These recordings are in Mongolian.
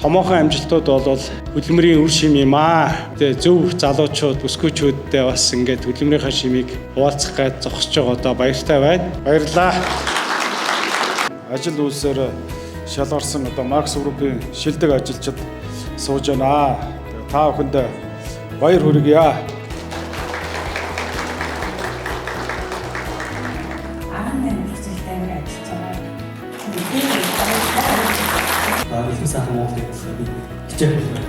томоохон амжилтууд бол хөдөлмөрийн үр шим юм аа. Тэгээ зөв залуучууд, өсгөөчүүдтэй бас ингээд хөдөлмөрийнхаа шимийг хуваалцах гэж зогсож байгаа одоо баяртай байна. Баярлалаа. Ажил үйлсээр шалгарсан одоо Макс группийн шилдэг ажилчид сууж байна. Та бүхэнд баяр хүргье. Их сайхан Монголыг хичээх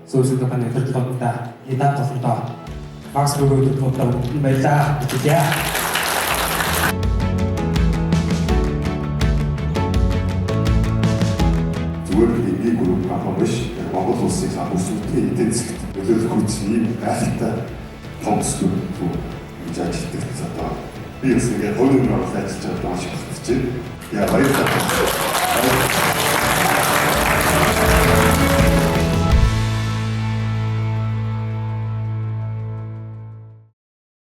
Сүүсэг компани төлөвлөлтөд эдад толгодоо Макс группийн төлөвлөлтөд баярлалаа гэж. Зүгээр би групп компани биш, Монгол улсын хамгаалалтын эдийн засгт нөлөөлөх хүчний гайхалтай томцлог гэж ажилладаг. Одоо би бас ингээд хөрөнгө оруулалт ажиллаж байгаа шиг байна. Яа баярлалаа.